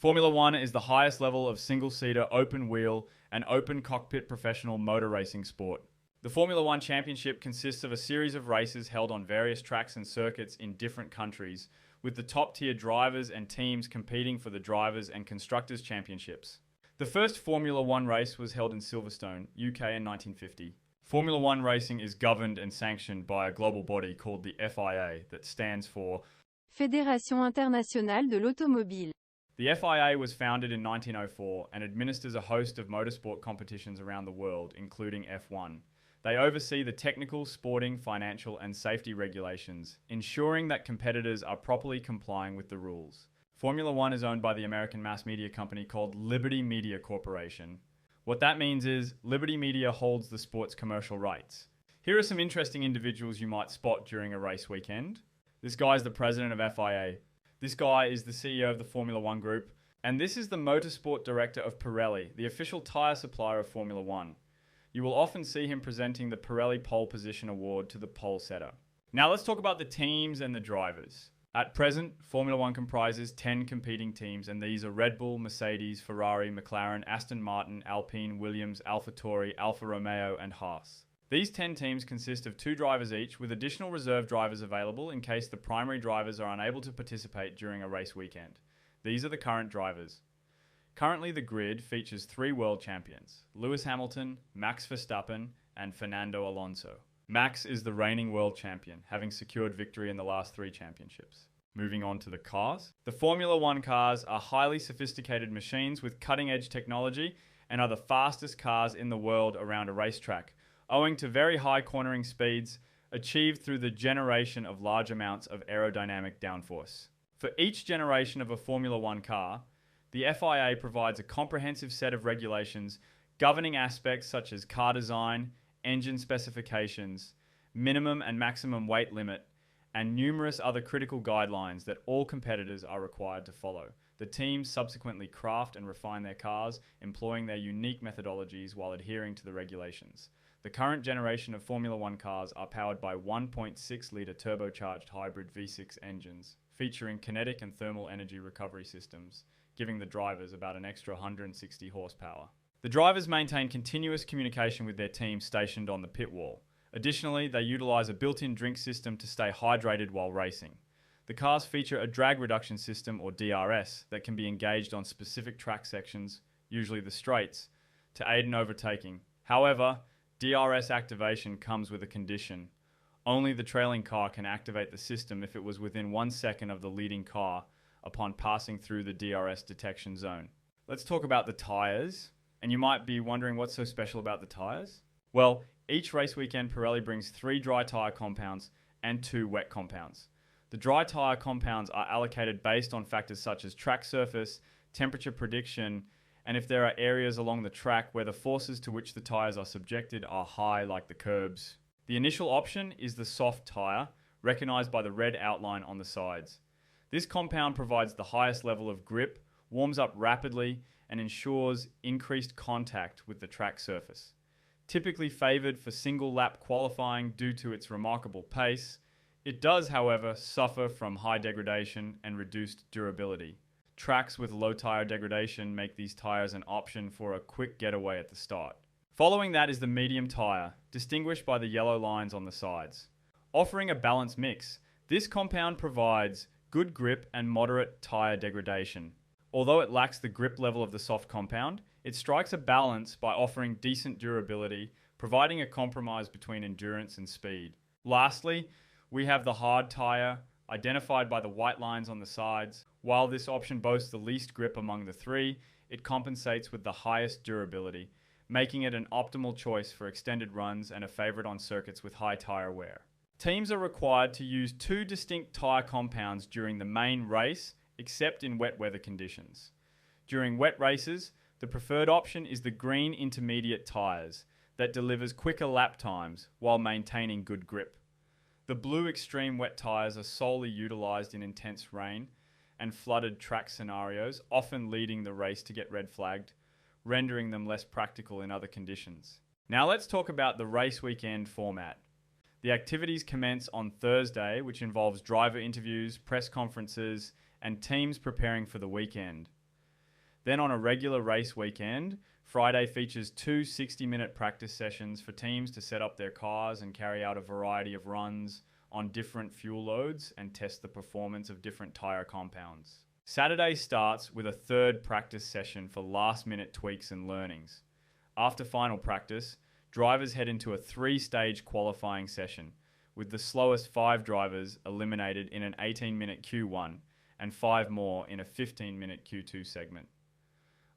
Formula One is the highest level of single-seater, open-wheel, and open-cockpit professional motor racing sport. The Formula One Championship consists of a series of races held on various tracks and circuits in different countries, with the top-tier drivers and teams competing for the Drivers' and Constructors' Championships. The first Formula One race was held in Silverstone, UK in 1950. Formula One racing is governed and sanctioned by a global body called the FIA, that stands for Fédération Internationale de l'Automobile. The FIA was founded in 1904 and administers a host of motorsport competitions around the world, including F1. They oversee the technical, sporting, financial, and safety regulations, ensuring that competitors are properly complying with the rules. Formula One is owned by the American mass media company called Liberty Media Corporation. What that means is Liberty Media holds the sport's commercial rights. Here are some interesting individuals you might spot during a race weekend. This guy is the president of FIA. This guy is the CEO of the Formula One Group. And this is the motorsport director of Pirelli, the official tyre supplier of Formula One. You will often see him presenting the Pirelli Pole Position Award to the pole setter. Now let's talk about the teams and the drivers. At present, Formula One comprises 10 competing teams, and these are Red Bull, Mercedes, Ferrari, McLaren, Aston Martin, Alpine, Williams, AlphaTauri, Alfa Romeo, and Haas. These 10 teams consist of 2 drivers each, with additional reserve drivers available in case the primary drivers are unable to participate during a race weekend. These are the current drivers. Currently, the grid features 3 world champions: Lewis Hamilton, Max Verstappen, and Fernando Alonso. Max is the reigning world champion, having secured victory in the last 3 championships. Moving on to the cars. The Formula One cars are highly sophisticated machines with cutting-edge technology and are the fastest cars in the world around a racetrack, owing to very high cornering speeds achieved through the generation of large amounts of aerodynamic downforce. For each generation of a Formula One car, the FIA provides a comprehensive set of regulations governing aspects such as car design, engine specifications, minimum and maximum weight limit, and numerous other critical guidelines that all competitors are required to follow. The teams subsequently craft and refine their cars, employing their unique methodologies while adhering to the regulations. The current generation of Formula One cars are powered by 1.6-litre turbocharged hybrid V6 engines, featuring kinetic and thermal energy recovery systems, giving the drivers about an extra 160 horsepower. The drivers maintain continuous communication with their team stationed on the pit wall. Additionally, they utilize a built-in drink system to stay hydrated while racing. The cars feature a drag reduction system, or DRS, that can be engaged on specific track sections, usually the straights, to aid in overtaking. However, DRS activation comes with a condition. Only the trailing car can activate the system if it was within 1 second of the leading car upon passing through the DRS detection zone. Let's talk about the tyres. And you might be wondering what's so special about the tyres? Well, each race weekend Pirelli brings 3 dry tyre compounds and 2 wet compounds. The dry tyre compounds are allocated based on factors such as track surface, temperature prediction, and if there are areas along the track where the forces to which the tyres are subjected are high, like the curbs. The initial option is the soft tyre, recognised by the red outline on the sides. This compound provides the highest level of grip, warms up rapidly, and ensures increased contact with the track surface. Typically favoured for single lap qualifying due to its remarkable pace, it does, however, suffer from high degradation and reduced durability. Tracks with low tyre degradation make these tyres an option for a quick getaway at the start. Following that is the medium tyre, distinguished by the yellow lines on the sides. Offering a balanced mix, this compound provides good grip and moderate tyre degradation. Although it lacks the grip level of the soft compound, it strikes a balance by offering decent durability, providing a compromise between endurance and speed. Lastly, we have the hard tyre, identified by the white lines on the sides. While this option boasts the least grip among the 3, it compensates with the highest durability, making it an optimal choice for extended runs and a favourite on circuits with high tyre wear. Teams are required to use 2 distinct tyre compounds during the main race, except in wet weather conditions. During wet races, the preferred option is the green intermediate tyres that delivers quicker lap times while maintaining good grip. The blue extreme wet tyres are solely utilised in intense rain and flooded track scenarios, often leading the race to get red flagged, rendering them less practical in other conditions. Now let's talk about the race weekend format. The activities commence on Thursday, which involves driver interviews, press conferences, and teams preparing for the weekend. Then on a regular race weekend, Friday features two 60-minute practice sessions for teams to set up their cars and carry out a variety of runs on different fuel loads and test the performance of different tyre compounds. Saturday starts with a third practice session for last-minute tweaks and learnings. After final practice, drivers head into a 3-stage qualifying session, with the slowest 5 drivers eliminated in an 18-minute Q1 and 5 more in a 15-minute Q2 segment.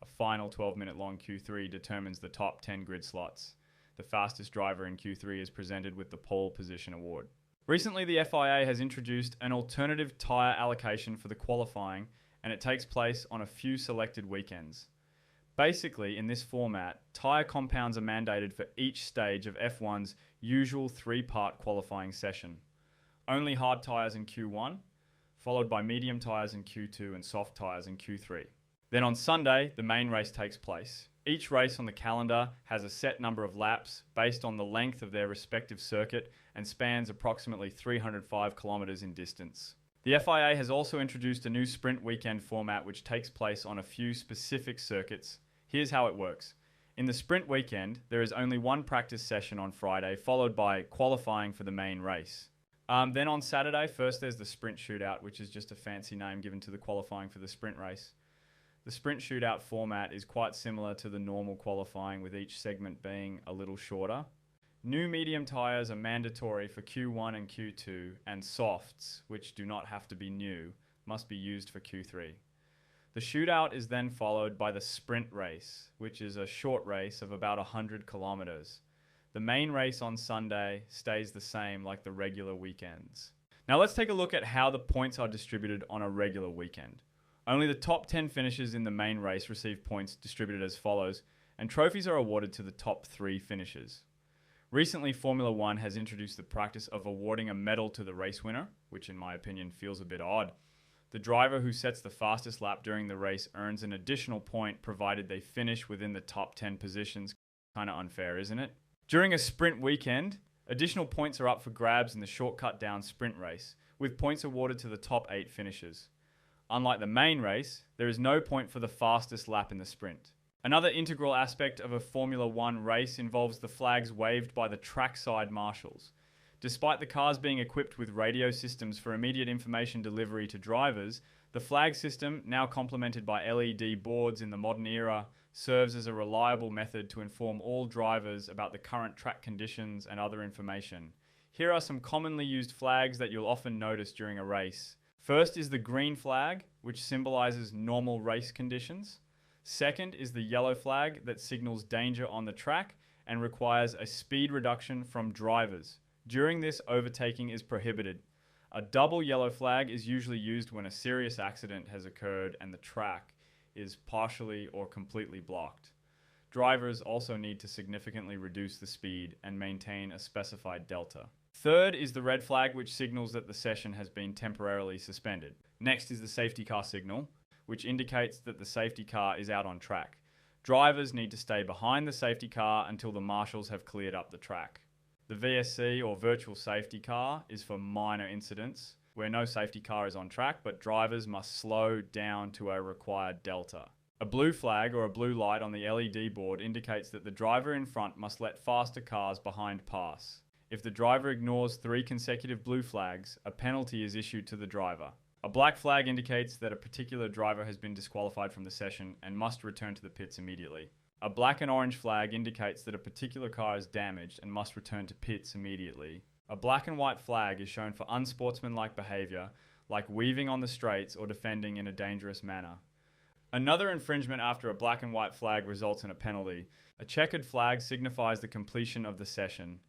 A final 12-minute long Q3 determines the top 10 grid slots. The fastest driver in Q3 is presented with the pole position award. Recently, the FIA has introduced an alternative tyre allocation for the qualifying, and it takes place on a few selected weekends. Basically, in this format, tyre compounds are mandated for each stage of F1's usual 3-part qualifying session. Only hard tyres in Q1, followed by medium tyres in Q2 and soft tyres in Q3. Then on Sunday, the main race takes place. Each race on the calendar has a set number of laps based on the length of their respective circuit and spans approximately 305 kilometers in distance. The FIA has also introduced a new sprint weekend format which takes place on a few specific circuits. Here's how it works. In the sprint weekend, there is only one practice session on Friday, followed by qualifying for the main race. Then on Saturday, first there's the sprint shootout, which is just a fancy name given to the qualifying for the sprint race. The sprint shootout format is quite similar to the normal qualifying, with each segment being a little shorter. New medium tyres are mandatory for Q1 and Q2, and softs, which do not have to be new, must be used for Q3. The shootout is then followed by the sprint race, which is a short race of about 100 kilometers. The main race on Sunday stays the same like the regular weekends. Now let's take a look at how the points are distributed on a regular weekend. Only the top 10 finishers in the main race receive points distributed as follows, and trophies are awarded to the top 3 finishers. Recently, Formula One has introduced the practice of awarding a medal to the race winner, which in my opinion feels a bit odd. The driver who sets the fastest lap during the race earns an additional point provided they finish within the top 10 positions. Kind of unfair, isn't it? During a sprint weekend, additional points are up for grabs in the shortcut down sprint race, with points awarded to the top 8 finishers. Unlike the main race, there is no point for the fastest lap in the sprint. Another integral aspect of a Formula One race involves the flags waved by the trackside marshals. Despite the cars being equipped with radio systems for immediate information delivery to drivers, the flag system, now complemented by LED boards in the modern era, serves as a reliable method to inform all drivers about the current track conditions and other information. Here are some commonly used flags that you'll often notice during a race. First is the green flag, which symbolizes normal race conditions. Second is the yellow flag that signals danger on the track and requires a speed reduction from drivers. During this, overtaking is prohibited. A double yellow flag is usually used when a serious accident has occurred and the track is partially or completely blocked. Drivers also need to significantly reduce the speed and maintain a specified delta. Third is the red flag, which signals that the session has been temporarily suspended. Next is the safety car signal, which indicates that the safety car is out on track. Drivers need to stay behind the safety car until the marshals have cleared up the track. The VSC, or virtual safety car, is for minor incidents where no safety car is on track, but drivers must slow down to a required delta. A blue flag, or a blue light on the LED board, indicates that the driver in front must let faster cars behind pass. If the driver ignores 3 consecutive blue flags, a penalty is issued to the driver. A black flag indicates that a particular driver has been disqualified from the session and must return to the pits immediately. A black and orange flag indicates that a particular car is damaged and must return to pits immediately. A black and white flag is shown for unsportsmanlike behavior, like weaving on the straights or defending in a dangerous manner. Another infringement after a black and white flag results in a penalty. A checkered flag signifies the completion of the session.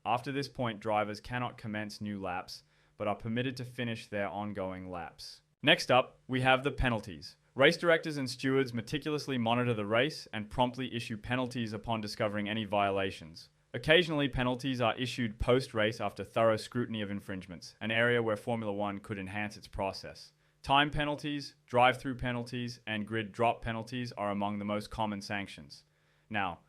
After this point, drivers cannot commence new laps, but are permitted to finish their ongoing laps. Next up, we have the penalties. Race directors and stewards meticulously monitor the race and promptly issue penalties upon discovering any violations. Occasionally, penalties are issued post-race after thorough scrutiny of infringements, an area where Formula One could enhance its process. Time penalties, drive-through penalties, and grid drop penalties are among the most common sanctions. Now,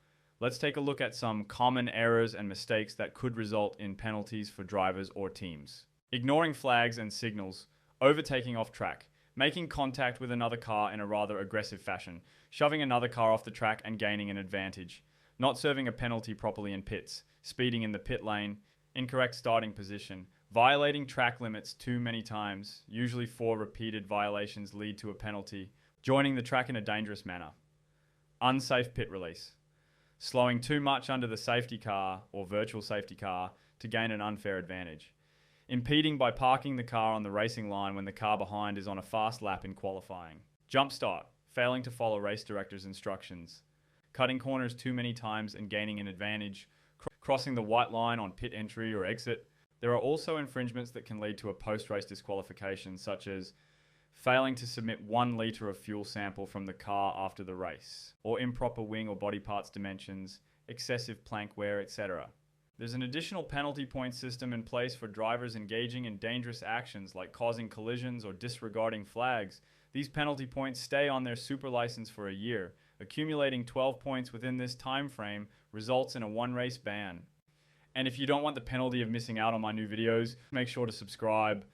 let's take a look at some common errors and mistakes that could result in penalties for drivers or teams. Ignoring flags and signals, overtaking off track. making contact with another car in a rather aggressive fashion, shoving another car off the track and gaining an advantage, not serving a penalty properly in pits, speeding in the pit lane, incorrect starting position, violating track limits too many times, usually 4 repeated violations lead to a penalty, joining the track in a dangerous manner, unsafe pit release, slowing too much under the safety car or virtual safety car to gain an unfair advantage, impeding by parking the car on the racing line when the car behind is on a fast lap in qualifying, jump start, failing to follow race director's instructions, cutting corners too many times and gaining an advantage, crossing the white line on pit entry or exit. There are also infringements that can lead to a post-race disqualification, such as failing to submit 1 litre of fuel sample from the car after the race, or improper wing or body parts dimensions, excessive plank wear, etc. There's an additional penalty point system in place for drivers engaging in dangerous actions like causing collisions or disregarding flags. These penalty points stay on their super license for a year. Accumulating 12 points within this time frame results in a 1-race ban. And if you don't want the penalty of missing out on my new videos, make sure to subscribe.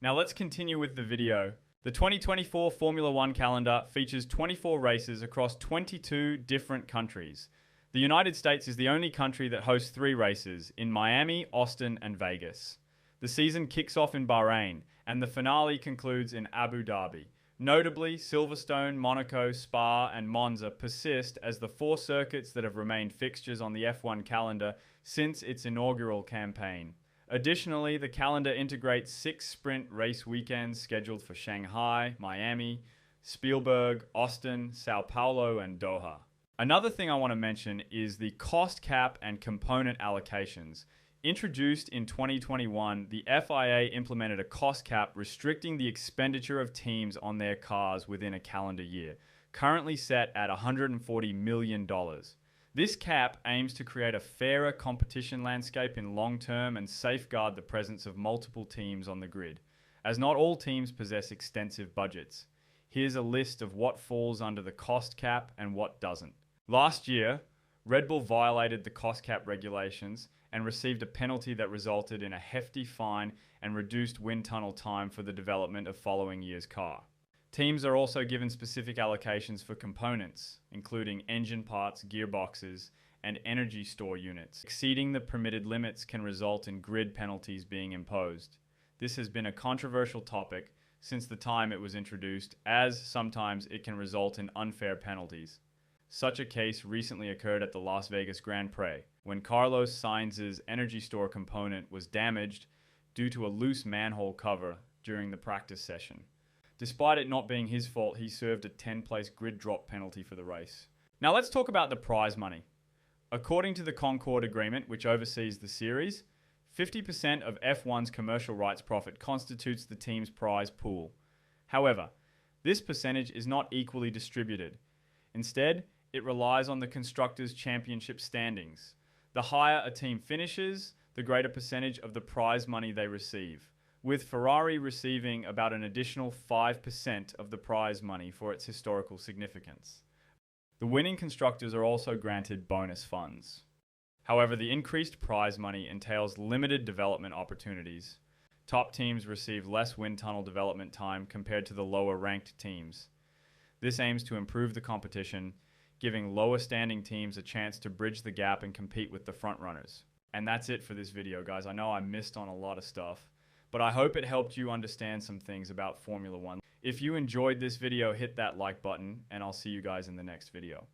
Now let's continue with the video. The 2024 Formula 1 calendar features 24 races across 22 different countries. The United States is the only country that hosts 3 races, in Miami, Austin, and Vegas. The season kicks off in Bahrain, and the finale concludes in Abu Dhabi. Notably, Silverstone, Monaco, Spa, and Monza persist as the 4 circuits that have remained fixtures on the F1 calendar since its inaugural campaign. Additionally, the calendar integrates 6 sprint race weekends scheduled for Shanghai, Miami, Spielberg, Austin, Sao Paulo, and Doha. Another thing I want to mention is the cost cap and component allocations. Introduced in 2021, the FIA implemented a cost cap restricting the expenditure of teams on their cars within a calendar year, currently set at $140 million. This cap aims to create a fairer competition landscape in long term and safeguard the presence of multiple teams on the grid, as not all teams possess extensive budgets. Here's a list of what falls under the cost cap and what doesn't. Last year, Red Bull violated the cost cap regulations and received a penalty that resulted in a hefty fine and reduced wind tunnel time for the development of following year's car. Teams are also given specific allocations for components, including engine parts, gearboxes, and energy store units. Exceeding the permitted limits can result in grid penalties being imposed. This has been a controversial topic since the time it was introduced, as sometimes it can result in unfair penalties. Such a case recently occurred at the Las Vegas Grand Prix, when Carlos Sainz's energy store component was damaged due to a loose manhole cover during the practice session. Despite it not being his fault, he served a 10-place grid drop penalty for the race. Now let's talk about the prize money. According to the Concord Agreement, which oversees the series, 50% of F1's commercial rights profit constitutes the team's prize pool. However, this percentage is not equally distributed. Instead, it relies on the Constructors' Championship standings. The higher a team finishes, the greater percentage of the prize money they receive, with Ferrari receiving about an additional 5% of the prize money for its historical significance. The winning constructors are also granted bonus funds. However, the increased prize money entails limited development opportunities. Top teams receive less wind tunnel development time compared to the lower ranked teams. This aims to improve the competition, giving lower standing teams a chance to bridge the gap and compete with the front runners. And that's it for this video, guys. I know I missed on a lot of stuff, but I hope it helped you understand some things about Formula 1. If you enjoyed this video, hit that like button, and I'll see you guys in the next video.